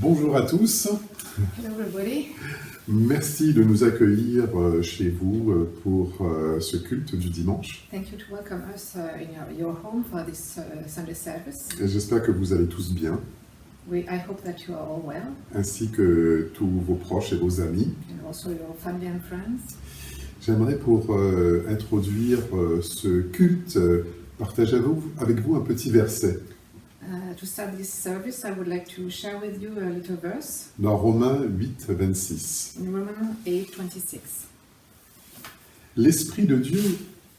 Bonjour à tous. Hello everybody. Merci de nous accueillir chez vous pour ce culte du dimanche. Thank you to welcome us in your home for this Sunday service. Et j'espère que vous allez tous bien, I hope that you are all well, ainsi que tous vos proches et vos amis. and also your family and friends. J'aimerais pour introduire ce culte partager avec vous un petit verset To start this service, I would like to share with you a little verse dans Romains 8, 26. in Romans 8:26. L'Esprit de Dieu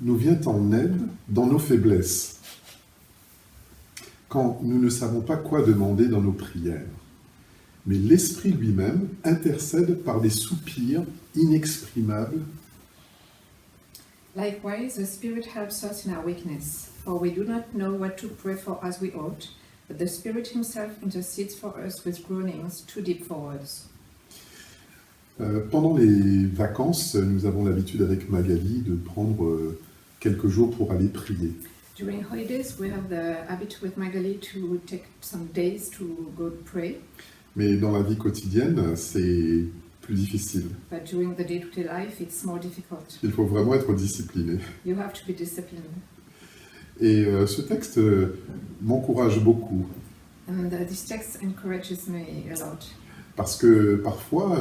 nous vient en aide dans nos faiblesses, quand nous ne savons pas quoi demander dans nos prières. Mais l'Esprit lui-même intercède par des soupirs inexprimables. Likewise, the Spirit helps us in our weakness, for we do not know what to pray for as we ought, but the Spirit Himself intercedes for us with groanings too deep for words. Pendant les vacances, nous avons l'habitude avec Magali de prendre quelques jours pour aller prier. During holidays, we have the habit with Magali to take some days to go pray, Mais dans la vie quotidienne, c'est plus difficile. but during the day-to-day life, it's more difficult. Il faut vraiment être discipliné. You have to be disciplined. Et ce texte m'encourage beaucoup, And this text encourages me a lot, parce que parfois,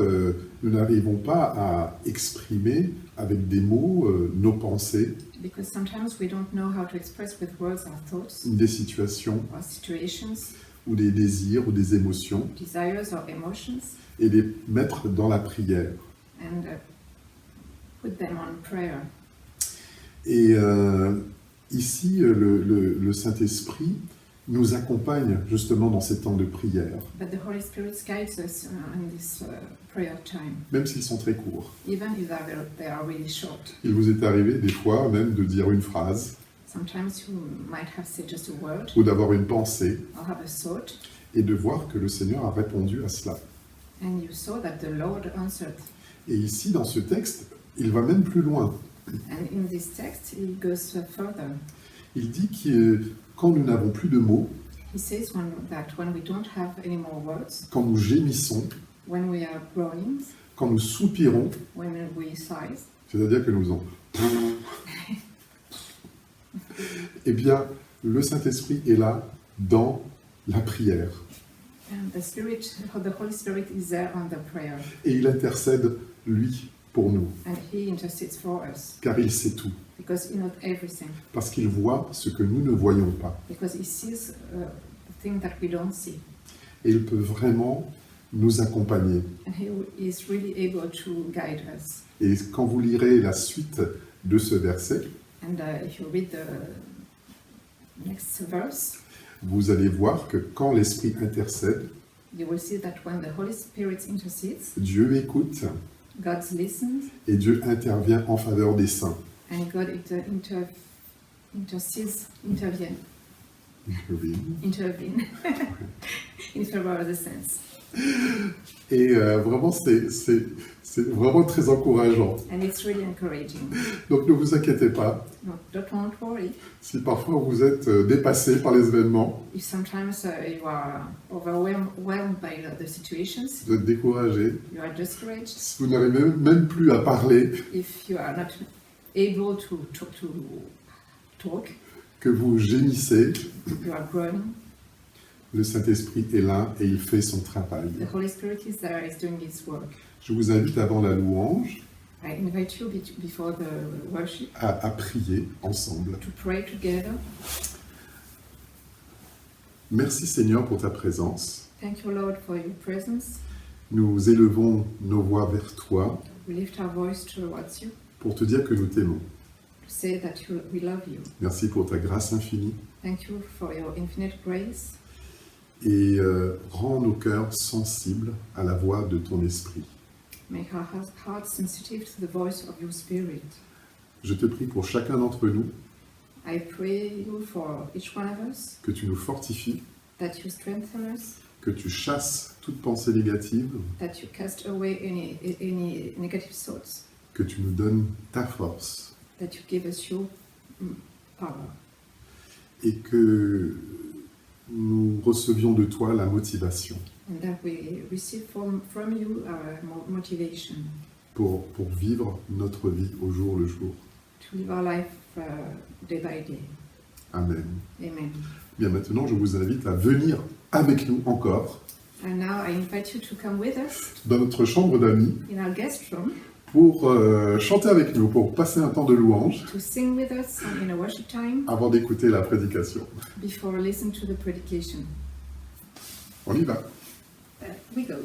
nous n'arrivons pas à exprimer avec des mots nos pensées, because sometimes we don't know how to express with words our thoughts, des situations or situations, ou des désirs ou des émotions, desires or emotions, et les mettre dans la prière. and put them on prayer. Et ici, le Saint-Esprit nous accompagne justement dans ces temps de prière, But the Holy Spirit guides us in this prayer time, même s'ils sont très courts. even if they are really short. Il vous est arrivé des fois même de dire une phrase Sometimes you might have said just a word ou d'avoir une pensée or have a thought, et de voir que le Seigneur a répondu à cela. and you saw that the Lord answered. Et ici, dans ce texte, il va même plus loin. And in this text, he goes further. Il dit que quand nous n'avons plus de mots, He says that when we don't have any more words, quand nous gémissons, when we are groaning, quand nous soupirons, when we sigh, c'est-à-dire que nous en... Eh bien, le Saint-Esprit est là dans la prière. and the Holy Spirit is there on the prayer, Et il intercède, lui, pour nous, and He intercedes for us, car il sait tout, because He knows everything, parce qu'il voit ce que nous ne voyons pas. because He sees the thing that we don't see, Et il peut vraiment nous accompagner. and He is really able to guide us. Et quand vous lirez la suite de ce verset, And if you read the next verse, vous allez voir que quand l'Esprit intercède, you will see that when the Holy Spirit intercedes, Dieu écoute God listens, et Dieu intervient en faveur des saints. and God intervene Oui. in favor of the saints. Et vraiment, c'est vraiment très encourageant. And it's really encouraging. Donc ne vous inquiétez pas No, don't worry si parfois vous êtes dépassé par les événements, if sometimes you are overwhelmed by the situations, vous êtes découragé, you are discouraged, si vous n'arrivez même plus à parler, if you are not able to talk, que vous gémissez, you are groaning, le Saint-Esprit est là et il fait son travail. the Holy Spirit is there, is doing its work. Je vous invite avant la louange I invite you before the worship à prier ensemble. to pray together. Merci Seigneur pour ta présence. Thank you, Lord, for your presence. Nous élevons nos voix vers toi We lift our voice towards you pour te dire que nous t'aimons. to say that we love you. Merci pour ta grâce infinie Thank you for your infinite grace, et rends nos cœurs sensibles à la voix de ton esprit. make our hearts sensitive to the voice of your Spirit. Je te prie pour chacun d'entre nous I pray you for each one of us, que tu nous fortifies, that you strengthen us, que tu chasses toute pensée négative, that you cast away any negative thoughts, que tu nous donnes ta force that you give us your power, et que nous recevions de toi la motivation and that we receive from you motivation pour vivre notre vie au jour le jour. to live our life day by day. Amen. Amen. Bien, maintenant, je vous invite à venir avec nous encore And now I invite you to come with us dans notre chambre d'amis in our guest room pour chanter avec nous, pour passer un temps de louange to sing with us in a worship time avant d'écouter la prédication. before listening to the predication. On y va. We go.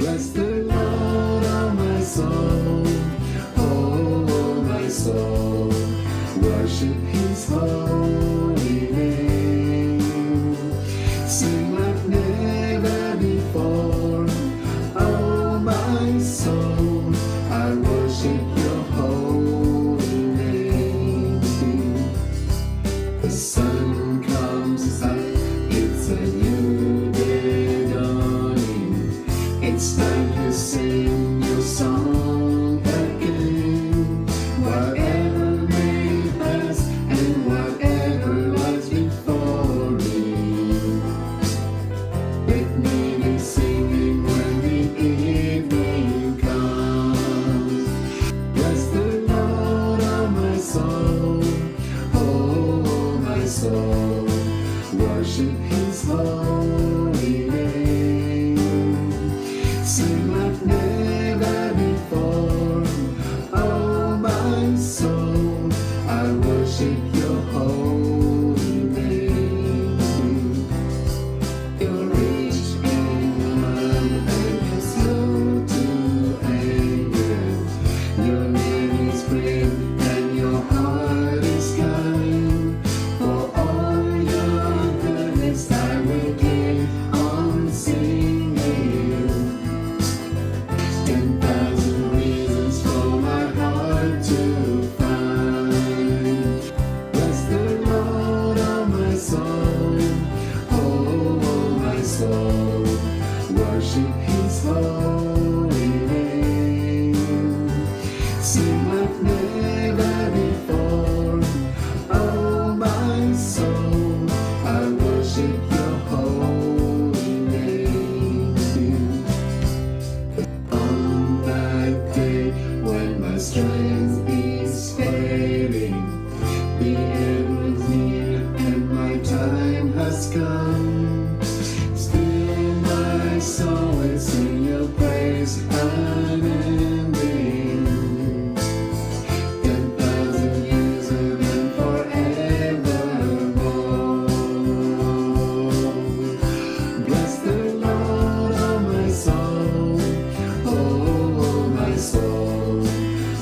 Bless the Lord, oh my soul, oh my soul, worship His holy name. sun comes up, it's a new day dawning. It's time to sing your song again. Whatever may pass and whatever lies before me, with me be singing when the evening comes. Bless the Lord, oh my soul, oh my soul, worship His holy name. Sing like never before, oh my soul, I worship Your holy name. You're rich in love and you're slow to anger. Your name is great and your heart is kind. For all your goodness I will keep on singing. 10,000 reasons for my heart to find. Bless the Lord, oh my soul, oh my soul, worship His holy name. Sing like never before, oh my soul, I worship Your holy name. On that day when my strength is failing, the end was near and my time has come. Still my soul will sing Your praise unending. 10,000 years and then forevermore. Bless the Lord, oh my soul, oh my soul,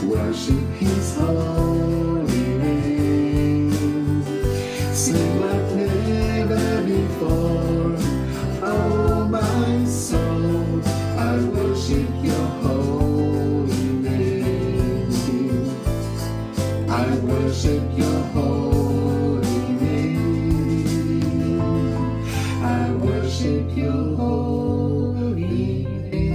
worship His holy name. Sing like never before, oh my soul, I worship Your holy name. I worship Your holy name. I worship Your holy name.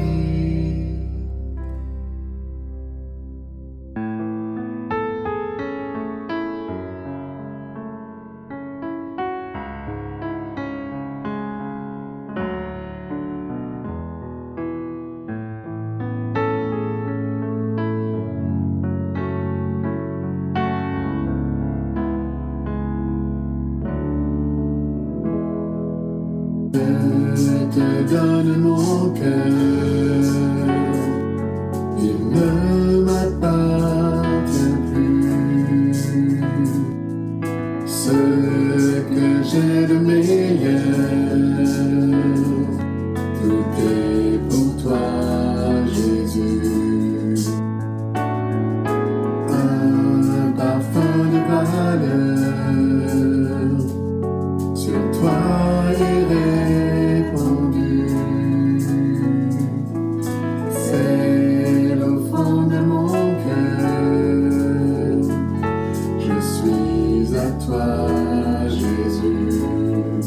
Je te donne mon cœur, il ne m'appartient plus. Ce que j'ai de meilleur, tout est pour toi, Jésus. Un parfum de valeur sur toi est répandu. C'est l'offrande de mon cœur. Je suis à toi, Jésus.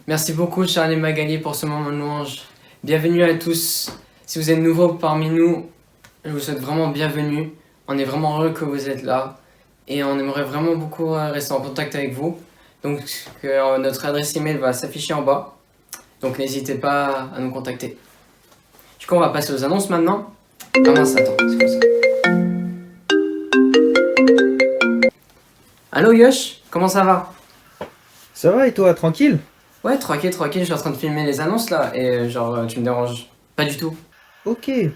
Merci beaucoup Charles et Magali pour ce moment de louange. Bienvenue à tous. Si vous êtes nouveaux parmi nous, je vous souhaite vraiment bienvenue. On est vraiment heureux que vous êtes là et on aimerait vraiment beaucoup rester en contact avec vous. Donc notre adresse email va s'afficher en bas. Donc n'hésitez pas à nous contacter. Du coup on va passer aux annonces maintenant. Ah mince, attends, c'est quoi ça? Allô Yosh, comment ça va? Ça va et toi, tranquille? Ouais, tranquille, je suis en train de filmer les annonces là et tu me déranges pas du tout. Ok. Ouais,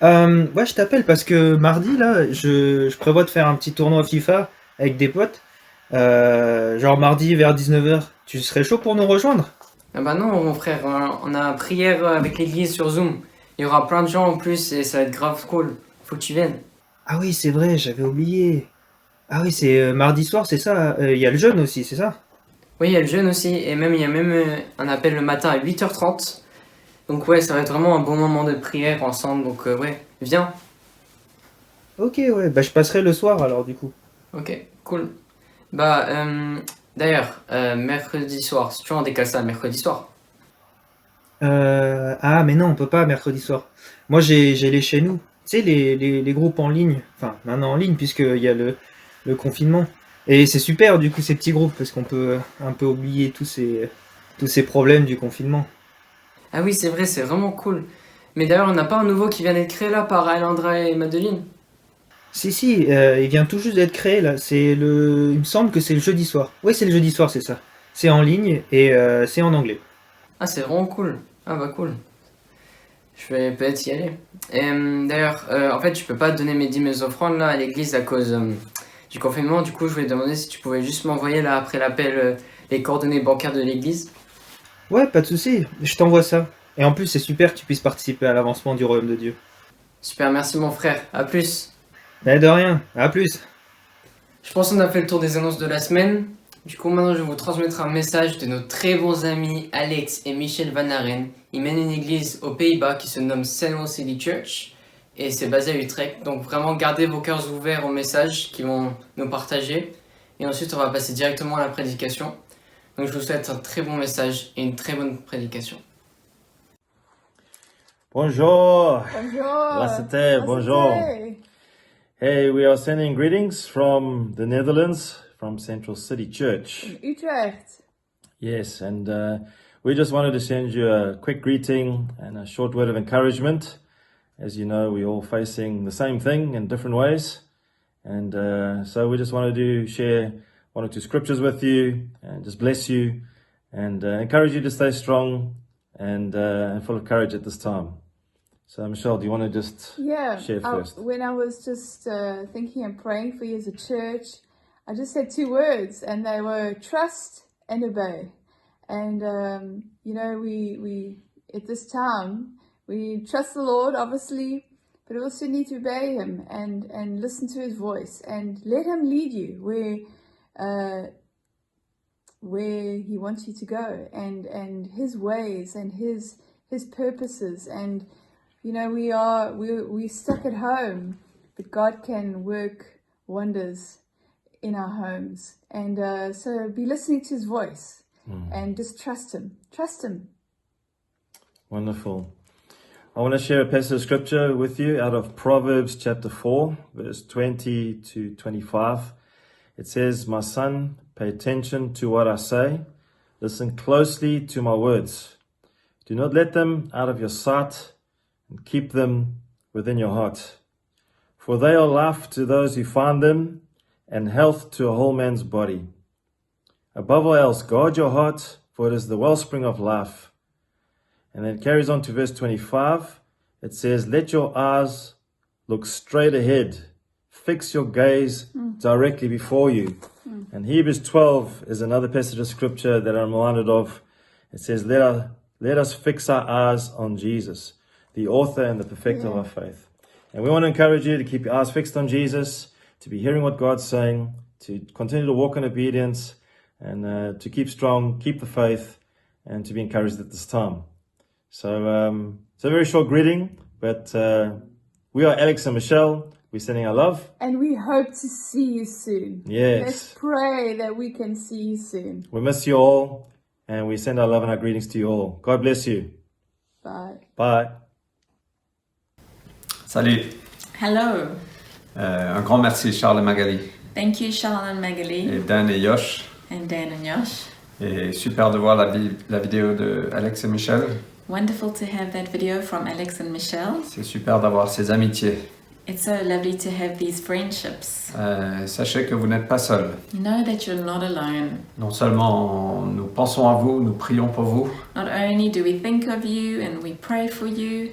je t'appelle parce que mardi, là, je prévois de faire un petit tournoi FIFA avec des potes. Genre mardi vers 19h. Tu serais chaud pour nous rejoindre? Ah bah non mon frère, on a prière avec l'église sur Zoom. Il y aura plein de gens en plus et ça va être grave cool. Faut que tu viennes. Ah oui, c'est vrai, j'avais oublié. Ah oui, c'est mardi soir, c'est ça? Il y a le jeûne aussi, c'est ça? Oui, il y a le jeûne aussi et même il y a même un appel le matin à 8h30. Donc ouais, ça va être vraiment un bon moment de prière ensemble. Donc ouais, viens. Ok, ouais, bah je passerai le soir alors du coup. Ok, cool. Bah d'ailleurs, mercredi soir, si tu veux on décale ça à mercredi soir. Ah, mais non, on peut pas mercredi soir. Moi, j'ai les chez nous. Tu sais, les groupes en ligne. Enfin, maintenant en ligne, puisqu'il y a le confinement. Et c'est super, du coup, ces petits groupes, parce qu'on peut un peu oublier tous ces problèmes du confinement. Ah oui, c'est vrai, c'est vraiment cool. Mais d'ailleurs, on n'a pas un nouveau qui vient d'être créé là par Alandra et Madeline. Si, il vient tout juste d'être créé, là. Il me semble que c'est le jeudi soir. Oui, c'est le jeudi soir, c'est ça. C'est en ligne et c'est en anglais. Ah, c'est vraiment cool. Ah bah cool. Je vais peut-être y aller. Et d'ailleurs, en fait, je peux pas donner mes dîmes et offrandes là à l'église à cause du confinement. Du coup, je voulais demander si tu pouvais juste m'envoyer là après l'appel les coordonnées bancaires de l'église. Ouais, pas de souci, je t'envoie ça. Et en plus, c'est super que tu puisses participer à l'avancement du royaume de Dieu. Super, merci mon frère. À plus. Mais de rien, à plus. Je pense qu'on a fait le tour des annonces de la semaine. Du coup, maintenant, je vais vous transmettre un message de nos très bons amis Alex et Michel Van Aren. Ils mènent une église aux Pays-Bas qui se nomme Selmo City Church et c'est basé à Utrecht. Donc, vraiment, gardez vos cœurs ouverts aux messages qu'ils vont nous partager. Et ensuite, on va passer directement à la prédication. Donc, je vous souhaite un très bon message et une très bonne prédication. Bonjour. Bonjour. Lassete, bonjour. Hey, we are sending greetings from the Netherlands, from Central City Church. Utrecht. Yes, and we just wanted to send you a quick greeting and a short word of encouragement. As you know, we're all facing the same thing in different ways. And so we just wanted to share one or two scriptures with you and just bless you and encourage you to stay strong and full of courage at this time. So, Michelle, do you want to just share first? When I was just thinking and praying for you as a church, I just said two words, and they were trust and obey. And we at this time we trust the Lord, obviously, but also need to obey Him and listen to His voice and let Him lead you where He wants you to go, and His ways and His purposes. And we're stuck at home, but God can work wonders in our homes. And so be listening to His voice and just trust Him. Trust Him. Wonderful. I want to share a passage of scripture with you out of Proverbs chapter 4, verse 20 to 25. It says, "My son, pay attention to what I say. Listen closely to my words. Do not let them out of your sight, and keep them within your heart. For they are life to those who find them, and health to a whole man's body. Above all else, guard your heart, for it is the wellspring of life." And then it carries on to verse 25. It says, "Let your eyes look straight ahead. Fix your gaze directly before you." And Hebrews 12 is another passage of scripture that I'm reminded of. It says, let us fix our eyes on Jesus, the author and the perfecter of our faith. And we want to encourage you to keep your eyes fixed on Jesus, to be hearing what God's saying, to continue to walk in obedience, and to keep strong, keep the faith, and to be encouraged at this time. So it's a very short greeting, but we are Alex and Michelle. We're sending our love. And we hope to see you soon. Yes. Let's pray that we can see you soon. We miss you all. And we send our love and our greetings to you all. God bless you. Bye. Bye. Salut. Hello. Un grand merci Charles et Magali Thank you, Charles and et Magali Dan et Yosh. and Dan and Yosh. Et super de voir la vidéo de Alex et Michel. Wonderful to have that video from Alex and Michelle. C'est super d'avoir ces amitiés. It's so lovely to have these friendships. Sachez que vous n'êtes pas seuls. Know that you're not alone. Non seulement nous pensons à vous, nous prions pour vous, Not only do we think of you and we pray for you,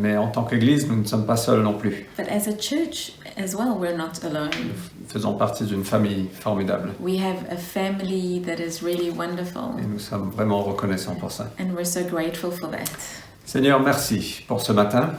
mais en tant qu'Église, nous ne sommes pas seuls non plus. but as a church as well, we're not alone. Nous faisons partie d'une famille formidable We have a family that is really wonderful, et nous sommes vraiment reconnaissants pour ça. and we're so grateful for that. Seigneur, merci pour ce matin.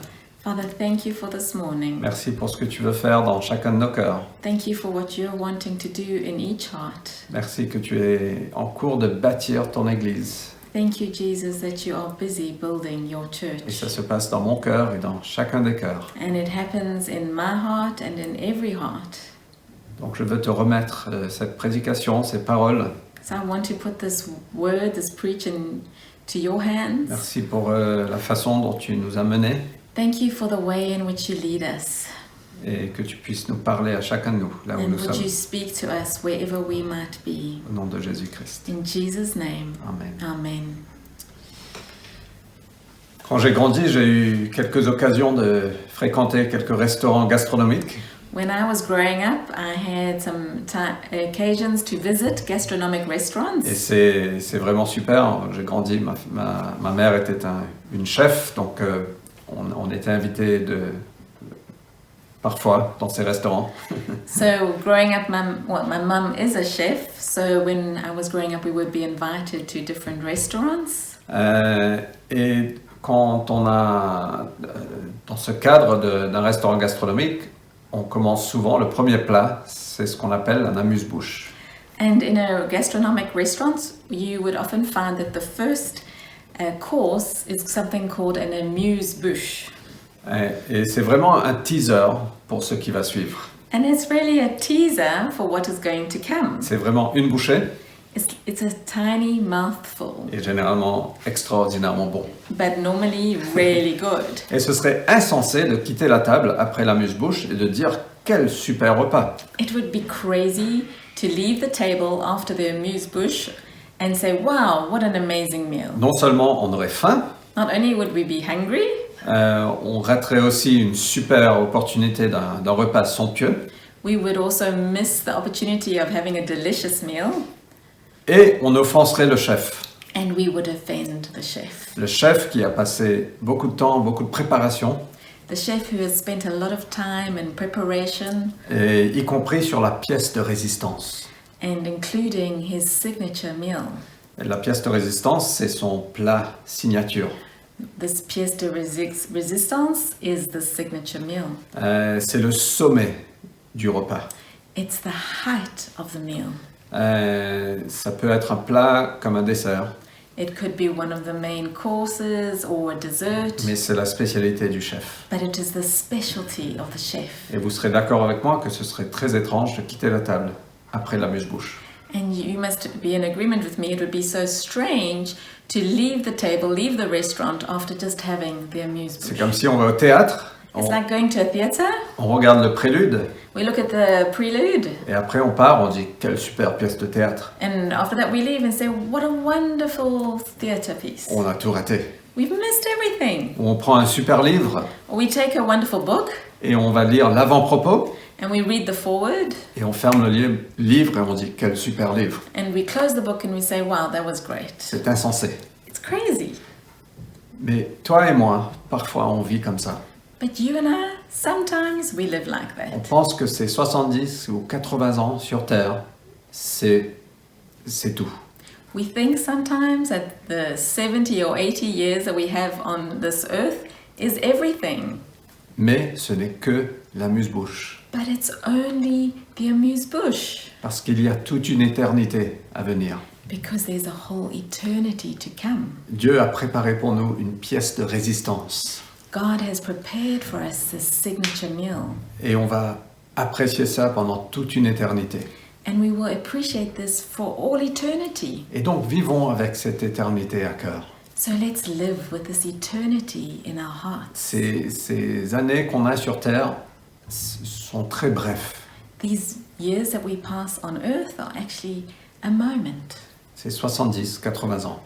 Father, thank you for this morning. Merci pour ce que tu veux faire dans chacun de nos cœurs. Thank you for what you're wanting to do in each heart. Merci que tu es en cours de bâtir ton Église. Thank you, Jesus, that you are busy building your Et ça church. se passe dans mon cœur et dans chacun des cœurs. And it happens in my heart and in every heart. Donc je veux te remettre cette prédication, ces paroles. So I want to put this word, this preaching to your hands. Merci pour la façon dont tu nous as menés Thank you for the way in which you lead us. et que tu puisses nous parler à chacun de nous, là où And nous would sommes. you speak to us wherever we might be. Au nom de Jésus-Christ. In Jesus' name, Amen. Amen. Quand j'ai grandi, j'ai eu quelques occasions de fréquenter quelques restaurants gastronomiques. When I was growing up, I had some occasions to visit gastronomic restaurants. Et c'est vraiment super. J'ai grandi, ma mère était une chef, donc on était invités parfois dans ces restaurants. So growing up, my mum is a chef. So when I was growing up, we would be invited to different restaurants. Et quand on a, dans ce cadre d'un restaurant gastronomique, on commence souvent, le premier plat, c'est ce qu'on appelle un amuse-bouche. And in a gastronomic restaurant, you would often find that the first course is something called an amuse-bouche. Et c'est vraiment un teaser pour ce qui va suivre. And it's really a teaser for what is going to come. C'est vraiment une bouchée It's a tiny mouthful, et généralement extraordinairement bon. but normally really good. Et ce serait insensé de quitter la table après l'amuse-bouche et de dire quel super repas. It would be crazy to leave the table after the amuse-bouche and say, wow, what an amazing meal. Non seulement on aurait faim, Not only would we be hungry, on raterait aussi une super opportunité d'un repas somptueux we would also miss the opportunity of having a delicious meal, et on offenserait le chef. and we would offend the chef. Le chef qui a passé beaucoup de temps, beaucoup de préparation, The chef who has spent a lot of time in preparation, et y compris sur la pièce de résistance. and including his signature meal. Et la pièce de résistance, c'est son plat signature. This pièce de resistance is the signature meal. C'est le sommet du repas. It's the height of the meal. Ça peut être un plat comme un dessert, It could be one of the main courses or a dessert, mais c'est la spécialité du chef. but it is the specialty of the chef. Et vous serez d'accord avec moi que ce serait très étrange de quitter la table après l'amuse-bouche. And you must be in agreement with me, it would be so strange to leave the table, leave the restaurant after just having the C'est amuse-bouche. comme si on va au théâtre, It's like going to a theatre, on regarde le prélude, we look at the prelude, et après on part, on dit quelle super pièce de théâtre. and after that we leave and say, what a wonderful theatre piece. On a tout raté. We've missed everything. Ou on prend un super livre Or we take a wonderful book et on va lire l'avant-propos, and we read the foreword, et on ferme le livre et on dit quel super livre. and we close the book and we say, wow, that was great. C'est insensé. It's crazy. Mais toi et moi, parfois on vit comme ça. But you and I, sometimes we live like On that. pense que ces 70 ou 80 ans sur Terre, c'est tout. We think sometimes that the 70 or 80 years that we have on this earth is everything. Mais ce n'est que l'amuse-bouche. But it's only the amuse-bouche. Parce qu'il y a toute une éternité à venir. Because there's a whole eternity to come. Dieu a préparé pour nous une pièce de résistance. God has prepared for us this signature meal. Et on va apprécier ça pendant toute une éternité. And we will appreciate this for all eternity. Et donc vivons avec cette éternité à cœur. So let's live with this eternity in our hearts. Ces années qu'on a sur Terre sont très brefs. These years that we pass on earth are actually a moment. C'est 70, 80 ans.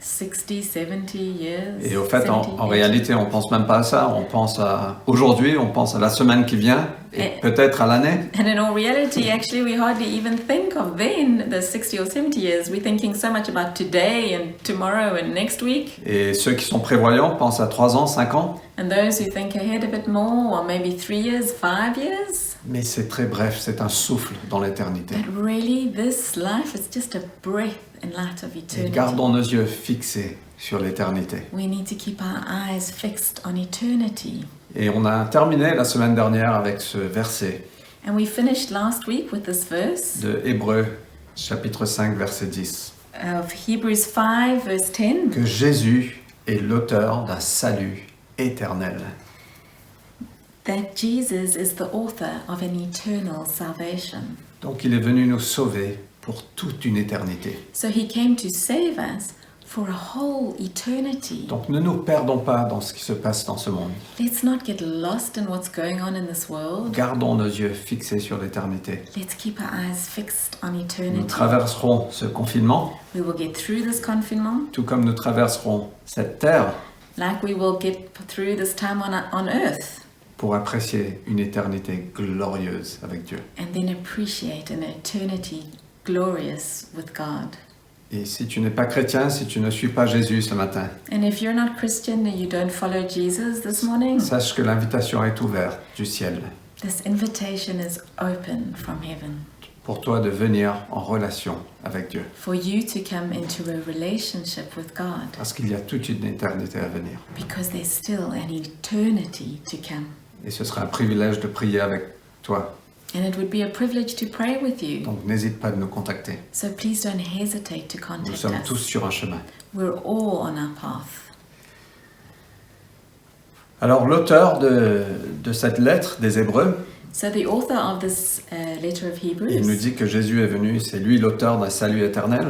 60, 70 years. Et au fait, en 70, réalité, on pense même pas à ça. On pense à aujourd'hui, on pense à la semaine qui vient et peut-être à l'année. And in all reality, actually, we hardly even think of then the 60 or 70 years. We're thinking so much about today and tomorrow and next week. Et ceux qui sont prévoyants pensent à 3 ans, 5 ans. And those who think ahead a bit more, or maybe 3 years, 5 years. Mais c'est très bref, c'est un souffle dans l'éternité. But really, this life is just a breath in light of Et eternity. gardons nos yeux fixés sur l'éternité. We need to keep our eyes fixed on eternity. Et on a terminé la semaine dernière avec ce verset And we finished last week with this verse de Hébreux, chapitre 5, verset 10. of Hebrews 5, verse 10. Que Jésus est l'auteur d'un salut éternel. That Jesus is the author of an eternal salvation. Donc il est venu nous sauver pour toute une éternité. So he came to save us for a whole eternity. Donc ne nous perdons pas dans ce qui se passe dans ce monde. Let's not get lost in what's going on in this world. Gardons nos yeux fixés sur l'éternité. Let's keep our eyes fixed on Nous eternity. traverserons ce confinement, We will get through this confinement tout comme nous traverserons cette terre like we will get through this time on earth, pour apprécier une éternité glorieuse avec Dieu. and then appreciate an eternity glorious with God. Et si tu n'es pas chrétien, si tu ne suis pas Jésus ce matin, And if you're not Christian and you don't follow Jesus this morning, sache que l'invitation est ouverte du ciel this invitation is open from heaven pour toi de venir en relation avec Dieu. for you to come into a relationship with God, Parce qu'il y a toute une éternité à venir. because there's still an eternity to come. Et ce sera un privilège de prier avec toi. And it would be a privilege to pray with you. Donc n'hésite pas de nous contacter. So please don't hesitate to Nous contact sommes tous us. sur un chemin. We're all on our path. Alors l'auteur de cette lettre des Hébreux, So the author of this letter of il nous Hebrews, dit que Jésus est venu, c'est lui l'auteur d'un salut éternel.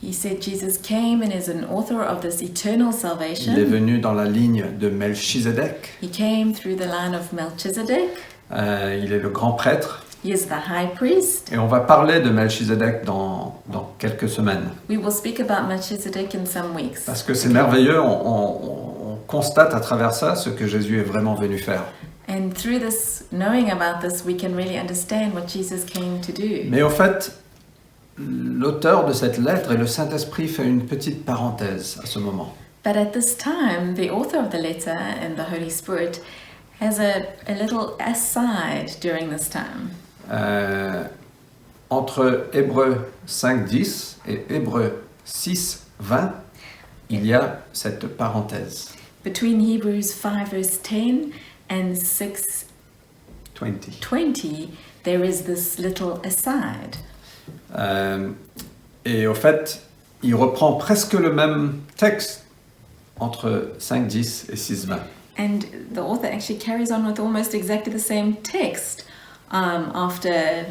he said Jesus came and is an author of this eternal Il est salvation. venu dans la ligne de Melchizedek. He came through the line of Melchizedek. Il est le grand prêtre. He is the high priest. Et on va parler de Melchizedek dans quelques semaines. We will speak about Melchizedek in some weeks. Parce que c'est merveilleux, on constate à travers ça ce que Jésus est vraiment venu faire. And through this, knowing about this, we can really understand what Jesus came to do. Mais au fait, l'auteur de cette lettre et le Saint-Esprit fait une petite parenthèse à ce moment. But at this time, the author of the letter and the Holy Spirit has a little aside during this time. Entre Hébreux 5.10 et Hébreux 6.20, il y a cette parenthèse. Between Hebrews 5 verse 10 and 6 20. 20, there is this little aside. Et au fait, il reprend presque le même texte entre 5.10 et 6.20. And the author actually carries on with almost exactly the same text after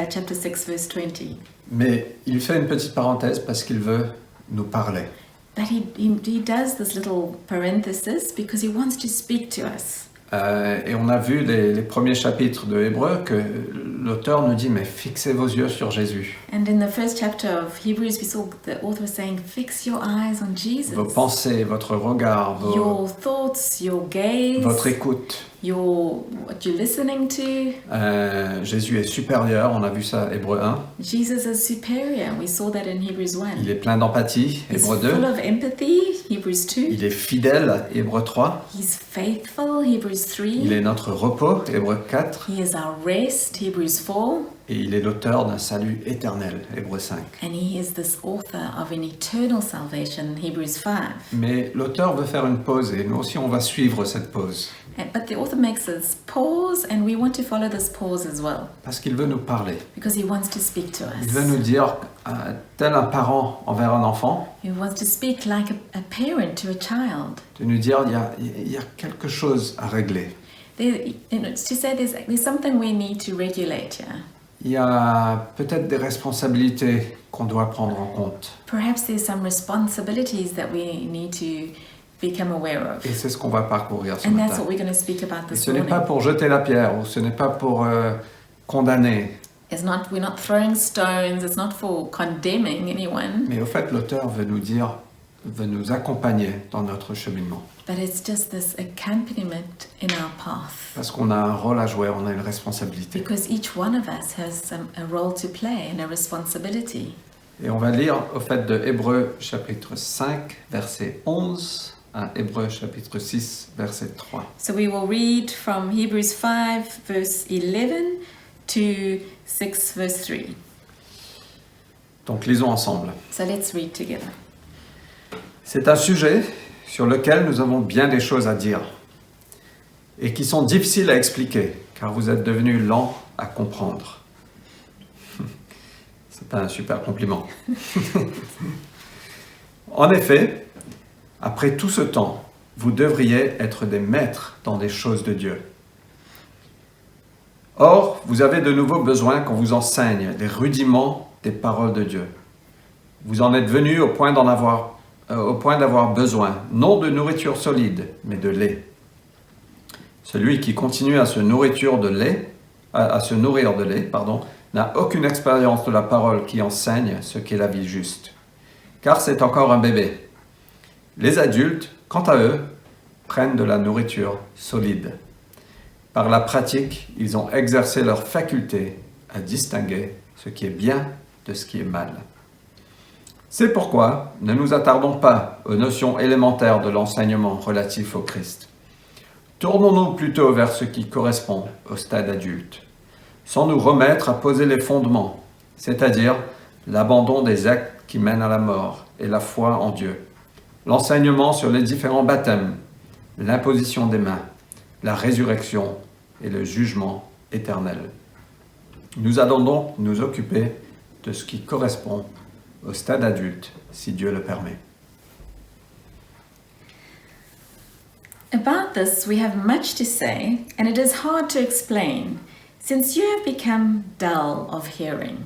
chapter 6 verse 20. Mais il fait une petite parenthèse parce qu'il veut nous parler. But he does this little parenthesis because he wants to speak to us. Et on a vu les premiers chapitres de Hébreux que l'auteur nous dit mais fixez vos yeux sur Jésus. And in the first chapter of Hebrews, we saw the author saying, fix your eyes on Jesus. Vos pensées, votre regard, Your thoughts, your gaze, votre écoute. what you're listening to. Jésus est supérieur, on a vu ça Hébreux 1. Jesus is superior. We saw that in Hebrews 1. Il est plein d'empathie, He's Hébreux 2. full of empathy, Hebrews 2. Il est fidèle, Hébreux 3. He's faithful, Hebrews 3. Il est notre repos, Hébreux 4. He is our rest, Hebrews 4. Et il est l'auteur d'un salut éternel, Hébreux 5. And he is this author of an eternal salvation, Hebrews 5. Mais l'auteur veut faire une pause et nous aussi on va suivre cette pause. But the author makes us pause, and we want to follow this pause as well, Parce qu'il veut nous parler. because he wants to speak to Il veut us. nous dire, tel un parent envers un enfant, He wants to speak like a parent to a child. de nous dire il y a quelque chose à régler. To say there's something we need to regulate here. il y a peut-être des responsabilités qu'on doit prendre en compte. Perhaps there's some responsibilities that we need to become aware of. Et c'est ce qu'on va parcourir ce And that's matin. what we're going to speak about Et this ce n'est morning. pas pour jeter la pierre, ou ce n'est pas pour condamner. We're not throwing stones, it's not for condemning anyone, Mais au fait, l'auteur veut nous accompagner dans notre cheminement. but it's just this accompaniment in our path. Parce qu'on a un rôle à jouer, on a une responsabilité. Because each one of us has a role to play and a responsibility. Et on va lire au fait de Hébreux chapitre 5, verset 11 à Hébreux chapitre 6, verset 3. So we will read from Hebrews 5, verse 11 to 6, verse 3. Donc lisons ensemble. So let's read together. C'est un sujet sur lequel nous avons bien des choses à dire et qui sont difficiles à expliquer car vous êtes devenus lents à comprendre. C'est pas un super compliment. En effet, après tout ce temps, vous devriez être des maîtres dans des choses de Dieu. Or, vous avez de nouveau besoin qu'on vous enseigne les rudiments des paroles de Dieu. Vous en êtes venus au point d'avoir besoin, non de nourriture solide, mais de lait. Celui qui continue à se nourrir de lait, n'a aucune expérience de la parole qui enseigne ce qu'est la vie juste, car c'est encore un bébé. Les adultes, quant à eux, prennent de la nourriture solide. Par la pratique, ils ont exercé leur faculté à distinguer ce qui est bien de ce qui est mal. C'est pourquoi ne nous attardons pas aux notions élémentaires de l'enseignement relatif au Christ. Tournons-nous plutôt vers ce qui correspond au stade adulte, sans nous remettre à poser les fondements, c'est-à-dire l'abandon des actes qui mènent à la mort et la foi en Dieu, l'enseignement sur les différents baptêmes, l'imposition des mains, la résurrection et le jugement éternel. Nous allons donc nous occuper de ce qui correspond au stade adulte, si Dieu le permet. About this, we have much to say, and it is hard to explain, since you have become dull of hearing.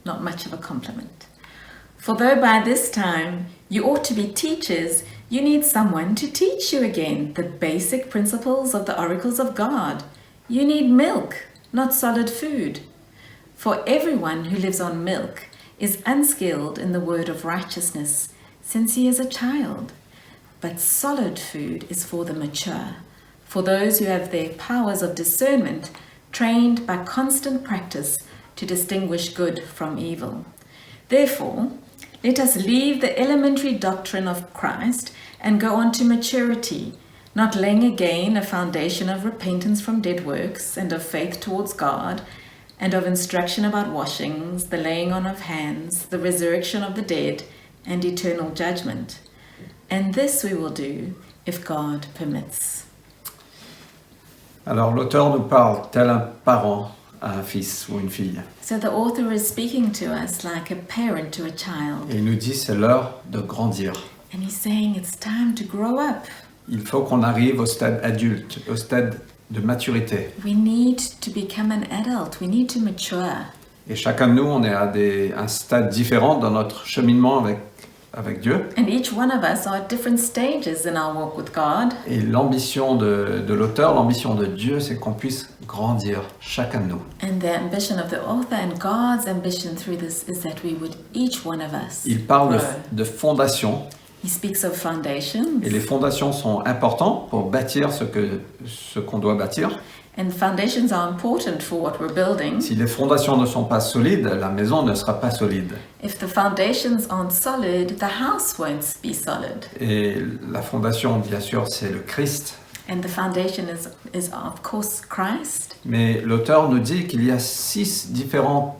Not much of a compliment. For though by this time you ought to be teachers, you need someone to teach you again the basic principles of the oracles of God. You need milk, not solid food. For everyone who lives on milk is unskilled in the word of righteousness, since he is a child. But solid food is for the mature, for those who have their powers of discernment trained by constant practice to distinguish good from evil. Therefore, let us leave the elementary doctrine of Christ and go on to maturity, not laying again a foundation of repentance from dead works and of faith towards God, and of instruction about washings, the laying on of hands, the resurrection of the dead, and eternal judgment. And this we will do if God permits. Alors l'auteur nous parle tel un parent à un fils ou une fille. So the author is speaking to us like a parent to a child. Et il nous dit c'est l'heure de grandir. And he's saying it's time to grow up. Il faut qu'on arrive au stade adulte, au stade de maturité. We need to become an adult. We need to mature. Et chacun de nous, on est à un stade différent dans notre cheminement avec Dieu. And each one of us are at different stages in our walk with God. Et l'ambition de l'auteur, l'ambition de Dieu, c'est qu'on puisse grandir, chacun de nous. And the ambition of the author and God's ambition through this is that we would, each one of us, Il parle grow. de fondation. He speaks of foundations. Et les fondations sont importantes pour bâtir ce qu'on doit bâtir. And foundations are important for what we're building. Si les fondations ne sont pas solides, la maison ne sera pas solide. If the foundations aren't solid, the house won't be solid. Et la fondation, bien sûr, c'est le Christ. And the foundation is of course Christ. Mais l'auteur nous dit qu'il y a 6 différents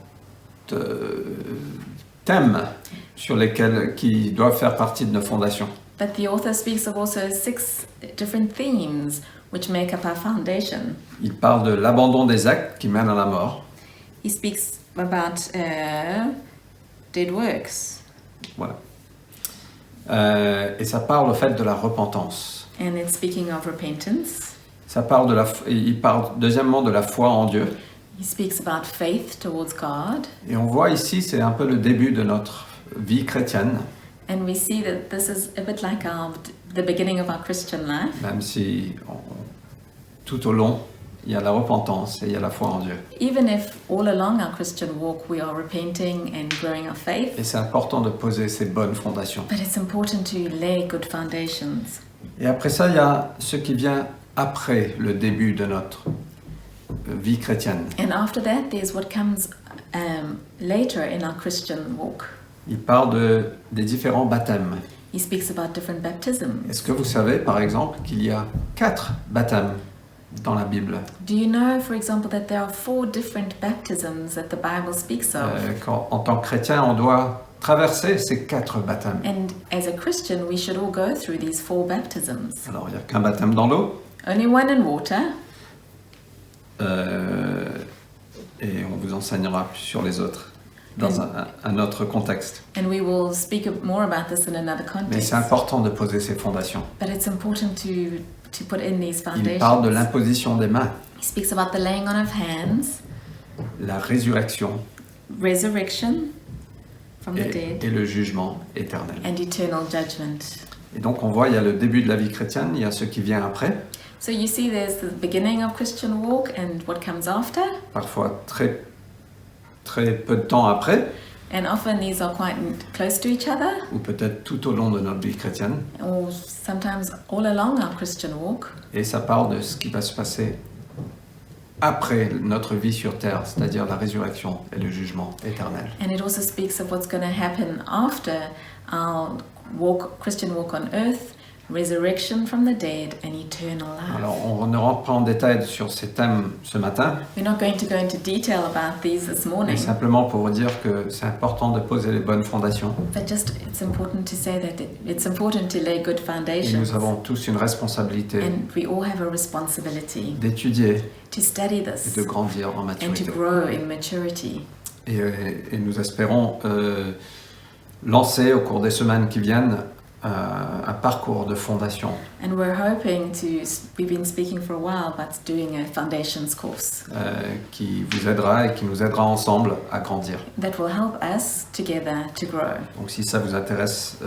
thèmes sur lesquels qui doivent faire partie de nos fondations. But the author speaks of also 6 different themes which make up our foundation. Il parle de l'abandon des actes qui mènent à la mort. He speaks about dead works. Voilà. Et ça parle au fait de la repentance. And it's speaking of repentance. Ça parle il parle deuxièmement de la foi en Dieu. He speaks about faith towards God, Et on voit ici, c'est un peu le début de notre vie chrétienne, and we see that this is a bit like the beginning of our Christian life. même si tout au long, il y a la repentance et il y a la foi en Dieu. Even if all along our Christian walk we are repenting and growing our faith, Et c'est important de poser ces bonnes fondations. but it's important to lay good foundations. Et après ça, il y a ce qui vient après le début de notre vie chrétienne. And after that, there's what comes later in our Christian walk. Il parle des différents baptêmes. He speaks about different baptisms. Est-ce que vous savez, par exemple, qu'il y a 4 baptêmes dans la Bible? Do you know, for example, that there are 4 different baptisms that the Bible speaks of? En tant que chrétien, on doit traverser ces 4 baptêmes. And as a Christian, we should all go through these 4 baptisms. Alors, il n'y a qu'un baptême dans l'eau, Only one in water, et on vous enseignera sur les autres dans un autre contexte. and we will speak more about this in another Mais context. c'est important de poser ces fondations. But it's important to put in these Il parle de foundations. l'imposition des mains, He speaks about the laying on of hands, la résurrection resurrection from the et dead, le jugement éternel. and eternal judgment. Et donc on voit, il y a le début de la vie chrétienne, il y a ce qui vient après, So you see there's the beginning of Christian walk and what comes after, parfois très peu de temps après, and often these are quite close to each other, ou peut-être tout au long de notre vie chrétienne. or sometimes all along our Christian walk. Et ça parle de ce qui va se passer après notre vie sur terre, c'est-à-dire la résurrection et le jugement éternel. And it also speaks of what's going to happen after our walk, Christian walk on earth, resurrection from the dead, and eternal life. Alors on ne rentre pas en détail sur ces thèmes ce matin, We're not going to go into detail about these this mais morning, simplement pour vous dire que c'est important de poser les bonnes fondations. but just it's important to say that it's important to lay good Et foundations, nous avons tous une responsabilité and we all have a responsibility d'étudier to study et this de grandir en and to maturité. grow in maturity. Et nous espérons lancer au cours des semaines qui viennent un parcours de fondation And we're hoping we've been speaking for a while about doing a foundations course qui vous aidera et qui nous aidera ensemble à grandir. that will help us together to grow. Donc si ça vous intéresse,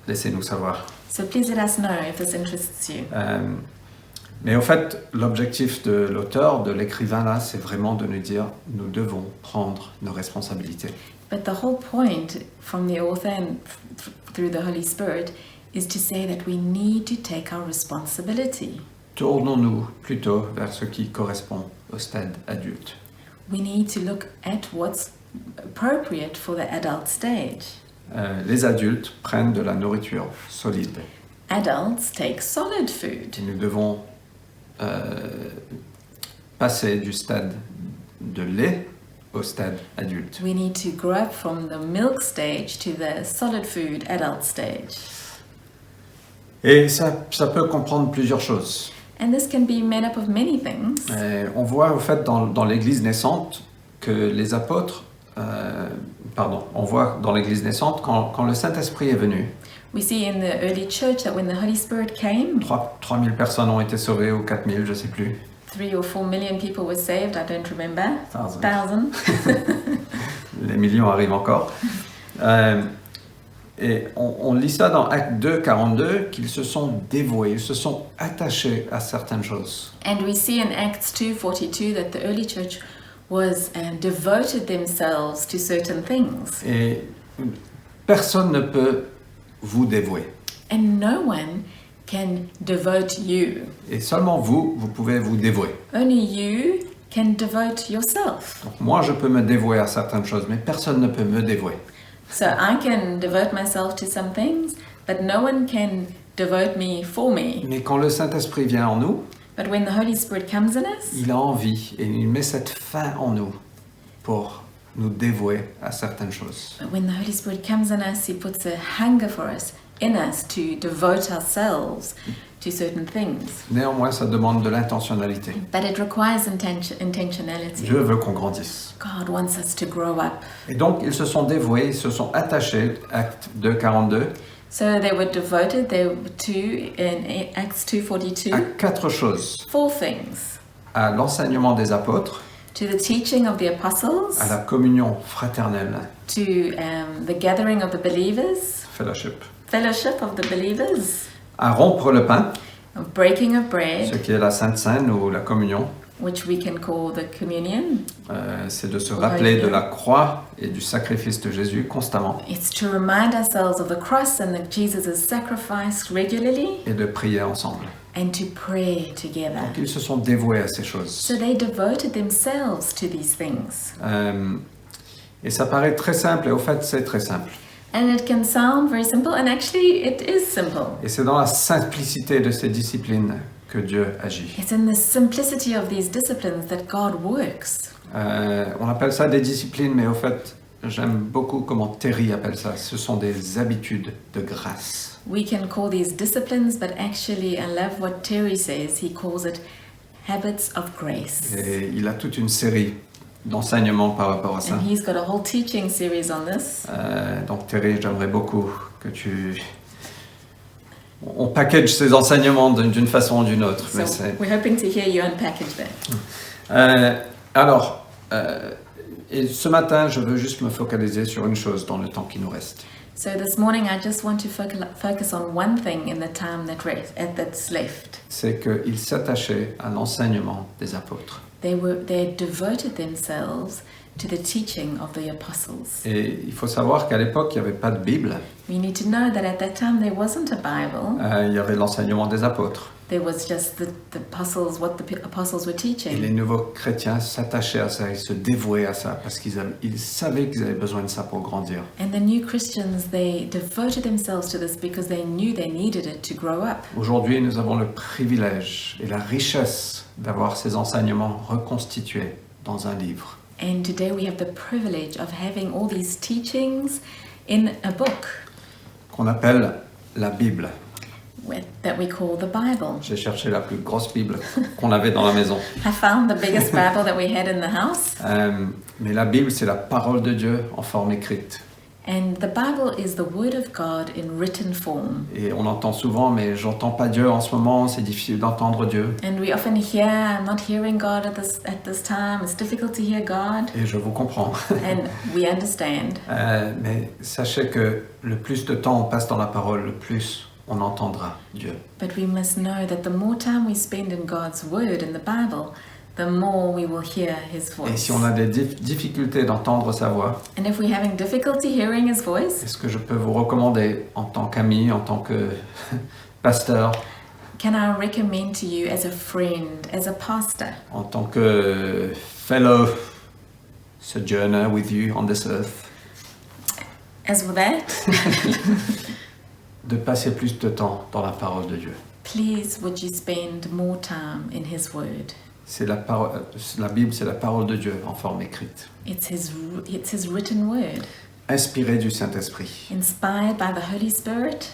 laissez-nous savoir. So please let us know if this interests you. Mais au fait, l'objectif de l'auteur, de l'écrivain là, c'est vraiment de nous dire, nous devons prendre nos responsabilités. But the whole point from the author and through the Holy Spirit is to say that we need to take our responsibility. Tournons-nous plutôt vers ce qui correspond au stade adulte. We need to look at what's appropriate for the adult stage. Les adultes prennent de la nourriture solide. Adults take solid food. Et nous devons passer du stade de lait au stade adulte. We need to grow up from the milk stage to the solid food adult stage. Et ça peut comprendre plusieurs choses. And this can be made up of many things. On voit au fait dans l'Église naissante que les apôtres, on voit dans l'Église naissante quand le Saint-Esprit est venu, We see in the early church that when the Holy Spirit came, 3000 personnes ont été sauvées ou 4000, je ne sais plus. 3 or 4 million people were saved, I don't remember. 1,000. 1,000. Les millions arrivent encore. Et on lit ça dans Actes 2, 42, qu'ils se sont dévoués, ils se sont attachés à certaines choses. And we see in Acts 2:42 that the early church was devoted themselves to certain things. Et personne ne peut vous dévouer. And no one can devote you. Et seulement vous pouvez vous dévouer. Only you can devote yourself. Donc moi, je peux me dévouer à certaines choses, mais personne ne peut me dévouer. So I can devote myself to some things, but no one can devote me for me. Mais quand le Saint-Esprit vient en nous, But when the Holy Spirit comes in us, il a envie et il met cette faim en nous pour nous dévouer à certaines choses. but when the Holy Spirit comes in us, He puts a hunger for us, in us, to devote ourselves to certain things. Néanmoins, ça demande de l'intentionnalité. But it requires intentionality. Dieu veut qu'on grandisse. God wants us to grow up. Et donc, ils se sont dévoués, ils se sont attachés, Acte 2, 42, So they were devoted, they were in Acts 2:42, à 4 choses. 4 things. À l'enseignement des apôtres, to the teaching of the apostles, à la communion fraternelle, to the gathering of the believers, fellowship, fellowship of the believers, à rompre le pain, of breaking of ce bread, qui est la Sainte Seine ou la communion, which we can call the communion. c'est de se rappeler de la croix et du sacrifice de Jésus constamment It's to remind ourselves of the cross and of Jesus' sacrifice regularly et de prier ensemble. and to pray together. Donc ils se sont dévoués à ces choses. So they devoted themselves to these things. Et ça paraît très simple, et au fait c'est très simple. And it can sound very simple, and actually it is simple. Et c'est dans la simplicité de ces disciplines que Dieu agit. It's in the simplicity of these disciplines that God works. On appelle ça des disciplines, mais au fait, j'aime beaucoup comment Terry appelle ça. Ce sont des habitudes de grâce. We can call these disciplines, but actually, I love what Terry says. He calls it habits of grace. Et il a toute une série d'enseignements par rapport à ça. And he's got a whole teaching series on this. Donc Terry, j'aimerais beaucoup que on package ces enseignements d'une façon ou d'une autre. So Mais c'est... we're hoping to hear you unpackage that. Et ce matin, je veux juste me focaliser sur une chose dans le temps qui nous reste. So this morning, I just want to focus on one thing in the time that's left. C'est qu'ils s'attachaient à l'enseignement des apôtres. They devoted themselves to the teaching of the apostles. Et il faut savoir qu'à l'époque, il n'y avait pas de Bible. We need to know that at that time there wasn't a Bible. Il y avait l'enseignement des apôtres. There was just the apostles, what the apostles were Et teaching. les nouveaux chrétiens s'attachaient à ça, ils se dévouaient à ça, parce qu'ils savaient qu'ils avaient besoin de ça pour grandir. And the new Christians, they devoted themselves to this because they knew they needed it to grow up. Aujourd'hui, nous avons le privilège et la richesse d'avoir ces enseignements reconstitués dans un livre. And today we have the privilege of having all these teachings in a book Qu'on appelle la Bible. that we call the Bible. J'ai cherché la plus grosse Bible qu'on avait dans la maison. I found the biggest Bible that we had in the house. Mais la Bible, c'est la parole de Dieu en forme écrite. And the Bible is the Word of God in written form. Et on entend souvent, mais j'entends pas Dieu en ce moment, c'est difficile d'entendre Dieu. And we often hear, I'm not hearing God at this time, it's difficult to hear God. Et je vous comprends. And we understand. Mais sachez que le plus de temps on passe dans la parole, le plus on entendra Dieu. But we must know that the more time we spend in God's Word, in the Bible, the more we will hear His Et voice. si on a des difficultés d'entendre sa voix, And if we're having difficulty hearing His voice, est-ce que je peux vous recommander en tant qu'ami, en tant que pasteur, can I recommend to you as a friend, as a pastor, en tant que fellow sojourner with you on this earth, as with that, de passer plus de temps dans la parole de Dieu? please would you spend more time in His Word? C'est la Bible, c'est la parole de Dieu en forme écrite, It's His written Word, inspirée du Saint-Esprit. inspired by the Holy Spirit.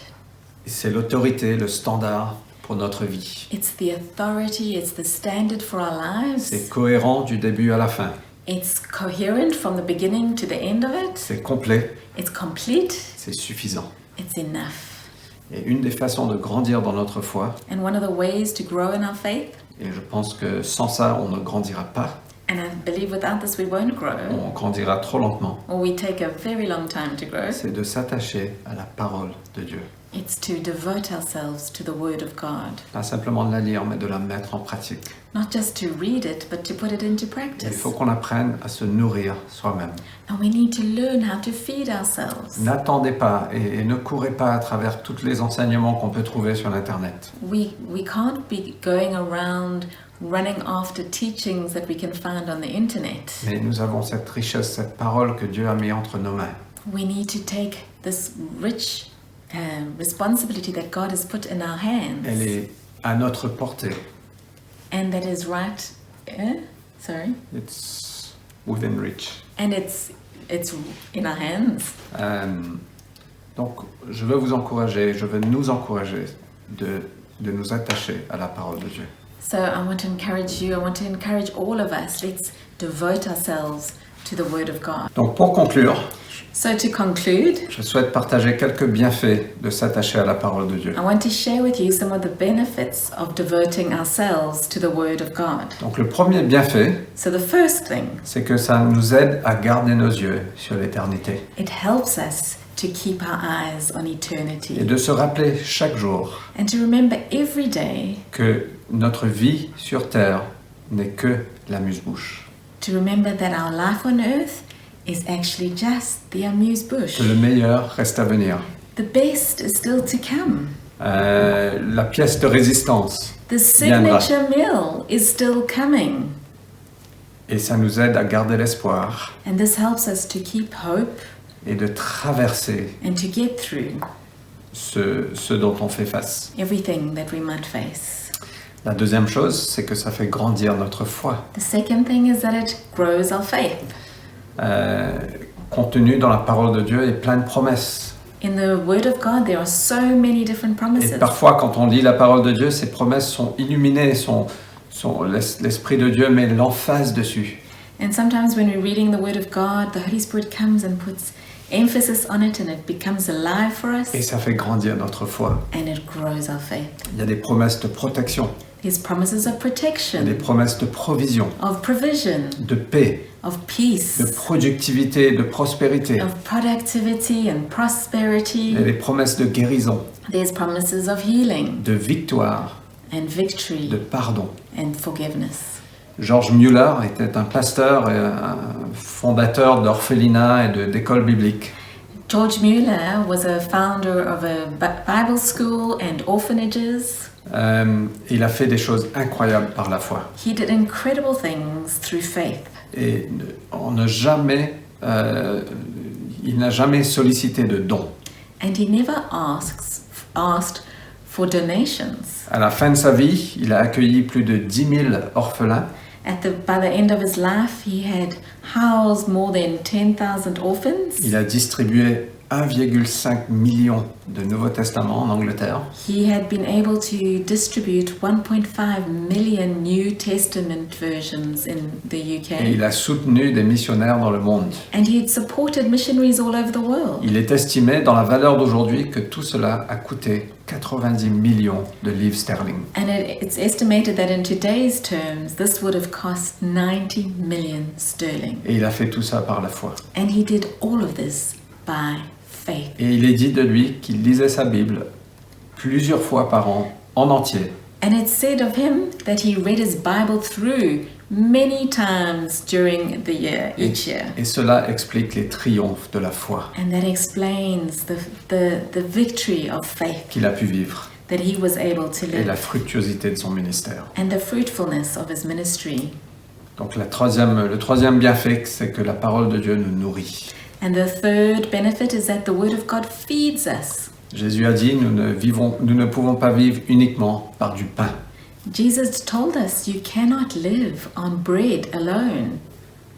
Et c'est l'autorité, le standard pour notre vie. It's the authority, it's the standard for our lives. C'est cohérent du début à la fin. It's coherent from the beginning to the end of it. C'est complet, It's complete. c'est suffisant. It's enough. Et une des façons de grandir dans notre foi, And one of the ways to grow in our faith, et je pense que sans ça, on ne grandira pas, and I believe without this we won't grow, on grandira trop lentement, or we take a very long time to grow, c'est de s'attacher à la parole de Dieu. it's to devote ourselves to the Word of God. Pas simplement de la lire, mais de la mettre en pratique. Not just to read it, but to put it into Et il practice. faut qu'on apprenne à se nourrir soi-même. And we need to learn how to feed ourselves. N'attendez pas et ne courez pas à travers tous les enseignements qu'on peut trouver sur l'Internet. We can't be going around running after teachings that we can find on the internet. Mais nous avons cette richesse, cette parole que Dieu a mis entre nos mains. We need to take this rich responsibility that God has put in our hands, Elle est à notre portée. and that is right. It's within reach. And it's in our hands. Donc, je veux vous encourager, je veux nous encourager de nous attacher à la parole de Dieu. So I want to encourage you. I want to encourage all of us. Let's devote ourselves to the Word of God. Donc pour conclure, So to conclude, je souhaite partager quelques bienfaits de s'attacher à la parole de Dieu. I want to share with you some of the benefits of devoting ourselves to the Word of God. Donc le premier bienfait, So the first thing, c'est que ça nous aide à garder nos yeux sur l'éternité it helps us to keep our eyes on et eternity de se rappeler chaque jour and to remember every day, que notre vie sur terre n'est que l'amuse-bouche, to remember that our life on earth is actually just the amuse-bouche. que le meilleur reste à venir. The best is still to come. La pièce de résistance The viendra. signature meal is still coming. Et ça nous aide à garder l'espoir And this helps us to keep hope et de traverser and to get through ce dont on fait face. everything that we might face. La deuxième chose, c'est que ça fait grandir notre foi. The second thing is that it grows our faith. Contenu dans la parole de Dieu est plein de promesses. In the Word of God, there are so many different Et promises. parfois, quand on lit la parole de Dieu, ces promesses sont illuminées, l'Esprit de Dieu met l'emphase dessus. And sometimes when we're reading the Word of God, the Holy Spirit comes and puts emphasis on it and it becomes alive for us Et ça fait grandir notre foi. and it grows our faith. Il y a des promesses de protection, There's promises of il y a des protection, promesses de provision, of provision, de paix, of peace, de productivité, de prospérité. of productivity and Il y a prosperity. des promesses de guérison, There's promises of healing de victoire, and victory de pardon. and forgiveness. George Mueller était un pasteur et un fondateur d'orphelinats et d'écoles bibliques. George Mueller was a founder of a Bible school and orphanages. Il a fait des choses incroyables par la foi. He did incredible things through faith. Et il n'a jamais sollicité de dons. And he never asked for donations. À la fin de sa vie, il a accueilli plus de 10 000 orphelins. By the end of his life, he had housed more than 10,000 orphans. Il a distribué 1,5 million de Nouveaux Testaments en Angleterre. He had been able to distribute 1.5 million New Testament versions in the Et UK. il a soutenu des missionnaires dans le monde. And he had supported missionaries all over the world. Il est estimé dans la valeur d'aujourd'hui que tout cela a coûté 90 millions de livres sterling. And it's estimated that in today's terms, this would have cost 90 million sterling. Et il a fait tout ça par la foi. And he did all of this by faith. Et il est dit de lui qu'il lisait sa Bible plusieurs fois par an, en entier. And it's said of him that he read his Bible through many times during the year, each year. Et cela explique les triomphes de la foi And that explains the victory of faith qu'il a pu vivre that he was able to et la live fructuosité de son ministère. and the fruitfulness of his ministry. Donc le troisième bienfait, c'est que la parole de Dieu nous nourrit. And the third benefit is that the Word of God feeds us. Jésus a dit, nous ne pouvons pas vivre uniquement par du pain, Jesus told us you cannot live on bread alone,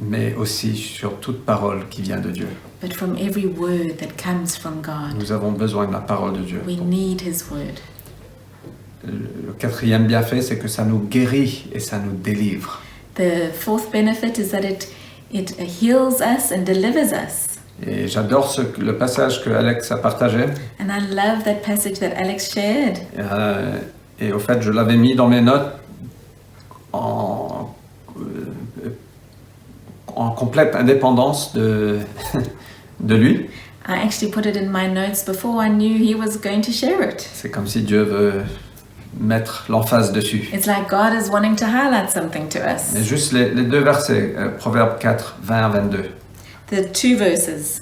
mais aussi sur toute parole qui vient de Dieu. but from every word that comes from God. Nous avons besoin de la parole de Dieu. We need His Word. Le quatrième bienfait, c'est que ça nous guérit et ça nous délivre. The fourth benefit is that it heals us and delivers us. Et j'adore le passage que Alex a partagé. And I love that passage that Alex shared. Et au fait, je l'avais mis dans mes notes en complète indépendance de lui. I actually put it in my notes before I knew he was going to share it. C'est comme si Dieu veut mettre l'emphase dessus. It's like God is wanting to highlight something to us. Et juste les deux versets, Proverbe 4, 20 à 22. The two verses.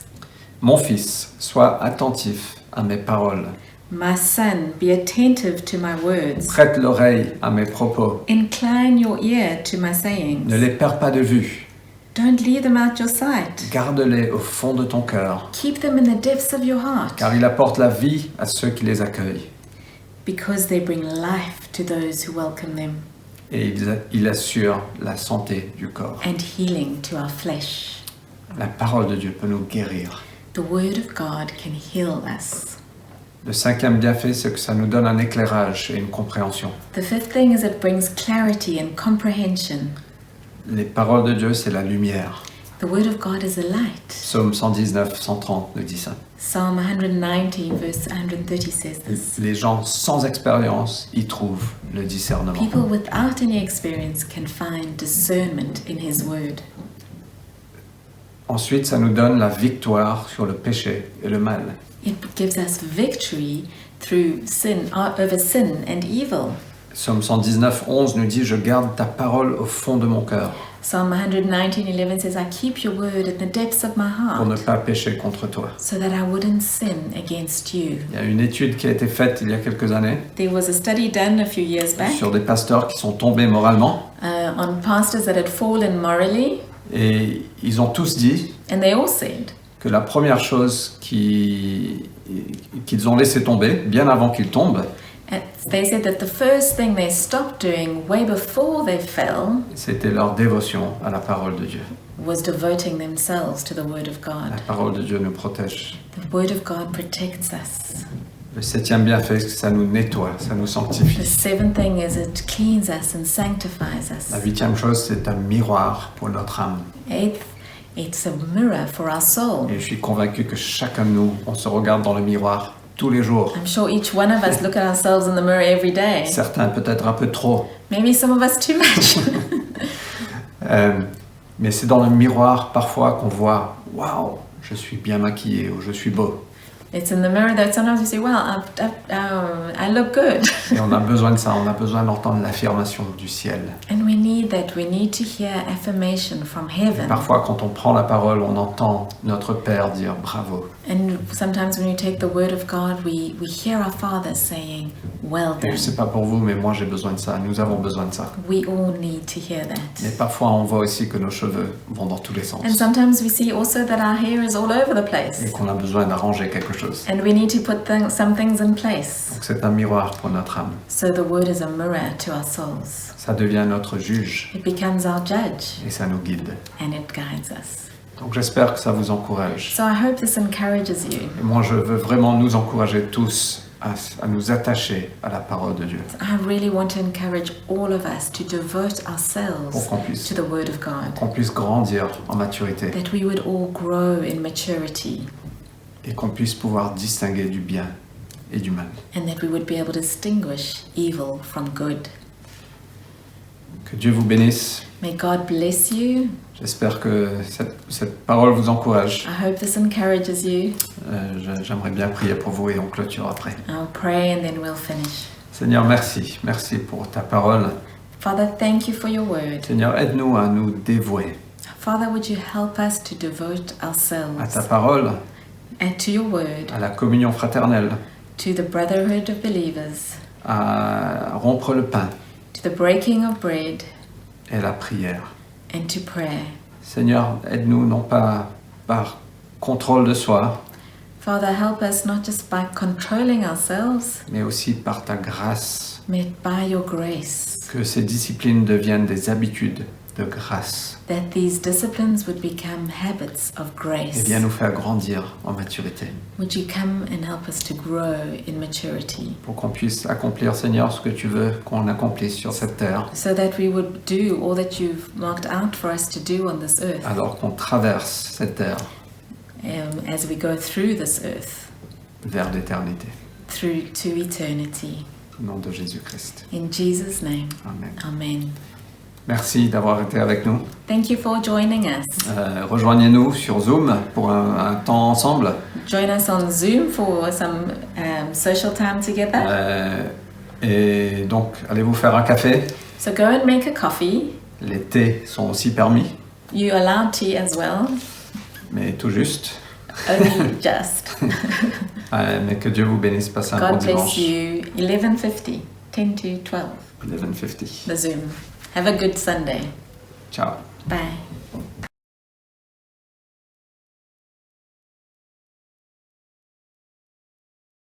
Mon fils, sois attentif à mes paroles. My son, be attentive to my words. Prête l'oreille à mes propos. Incline your ear to my sayings. Ne les perds pas de vue. Don't leave them out your sight. Garde-les au fond de ton cœur, Keep them in the depths of your heart, car il apporte la vie à ceux qui les accueillent. because they bring life to those who welcome them, Et il assure la santé du corps. and healing to our flesh. La parole de Dieu peut nous guérir. The Word of God can heal us. Le cinquième bienfait, c'est que ça nous donne un éclairage et une compréhension. The fifth thing is it brings clarity and comprehension. Les paroles de Dieu, c'est la lumière. The Word of God is a light. Psaume 119, 130 nous dit ça. Psalm 119 verse 130 says this. Les gens sans expérience y trouvent le discernement. People without any experience can find discernment in His Word. Ensuite, ça nous donne la victoire sur le péché et le mal. It gives us victory through sin, over sin and evil. Psaume 119, 11 nous dit « Je garde ta parole au fond de mon cœur Psalm 119:11 says, I keep your word in the depths of my pour ne heart pas pécher contre toi. so that I wouldn't sin against you. » Il y a une étude qui a été faite il y a quelques années There was a study done a few years back sur des pasteurs qui sont tombés moralement on pastors that had fallen morally, et ils ont tous dit and they all said que la première chose qu'ils ont laissé tomber, bien avant qu'ils tombent, they said that the first thing they stopped doing way before they fell c'était leur dévotion à la parole de Dieu. was devoting themselves to the Word of God. La parole de Dieu nous protège. The Word of God protects us. Le 7e bienfait, c'est que ça nous nettoie, ça nous The sanctifie. seventh thing is it cleans us and sanctifies us. La 8e chose, c'est un miroir pour notre âme. Eighth, it's a mirror for our soul. Et je suis convaincu que chacun de nous, on se regarde dans le miroir tous les jours. I'm sure each one of us look at ourselves in the mirror every day. Certains peut-être un peu trop. Maybe some of us too much. Mais c'est dans le miroir parfois qu'on voit « Waouh, je suis bien maquillé » ou « Je suis beau It's in the mirror that sometimes you say, well, I look good. ». Et on a besoin de ça, on a besoin d'entendre l'affirmation du ciel. And we need that. We need to hear affirmation from Et heaven. parfois quand on prend la parole, on entend notre Père dire « Bravo ». And sometimes when you take the word of God, we hear our Father saying, well Et je done. sais pas pour vous, mais moi j'ai besoin de ça, nous avons besoin de ça. We all need to hear Mais that. parfois on voit aussi que nos cheveux vont dans tous les sens. And sometimes we see also that our hair is all over the Et place. qu'on a besoin d'arranger quelque chose. And we need to put some things in place. Donc c'est un miroir pour notre âme. So the word is a mirror to our souls. Ça devient notre juge It becomes our judge et ça nous guide. and it guides us. Donc j'espère que ça vous encourage. So I hope this encourages you. Et moi je veux vraiment nous encourager tous à nous attacher à la parole de Dieu I really want to encourage all of us to devote pour ourselves qu'on to the Word of God, puisse grandir en maturité that we would all grow in maturity et qu'on puisse pouvoir distinguer du bien et du mal. and that we would be able to distinguish evil from good. Que Dieu vous bénisse. May God bless you. J'espère que cette parole vous encourage. I hope this encourages you. J'aimerais bien prier pour vous et on clôture après. I'll pray and then we'll finish. Seigneur, merci. Merci pour ta parole. Father, thank you for your word. Seigneur, aide-nous à nous dévouer Father, would you help us to devote à ourselves ta parole, and to your word, à la communion fraternelle, to the brotherhood of believers, à rompre le pain to the breaking of bread, et à la prière. and to prayer. Seigneur, aide-nous non pas par contrôle de soi, Father, help us not just by controlling ourselves, mais aussi par ta grâce, but by your grace, que ces disciplines deviennent des habitudes de grâce that these disciplines would become habits of et grace. viens nous faire grandir en maturité Would you come and help us to grow in maturity pour qu'on puisse accomplir, Seigneur, ce que tu veux qu'on accomplisse sur cette terre so that we would do all that you've marked out for us to do on this earth alors qu'on traverse cette terre as we go through this earth, vers l'éternité. through to eternity. Au nom de Jésus-Christ. In Jesus' name, Amen. Amen. Merci d'avoir été avec nous. Thank you for joining us. Rejoignez-nous sur Zoom pour un temps ensemble. Join us on Zoom for some social time together. Et donc, allez vous faire un café. So go and make a coffee. Les thés sont aussi permis, You allow tea as well, mais tout juste. only just. Mais que Dieu vous bénisse. Passez un bon God bless dimanche. you. 11:50, 10 to 12, 11:50. the Zoom. Have a good Sunday. Ciao. Bye.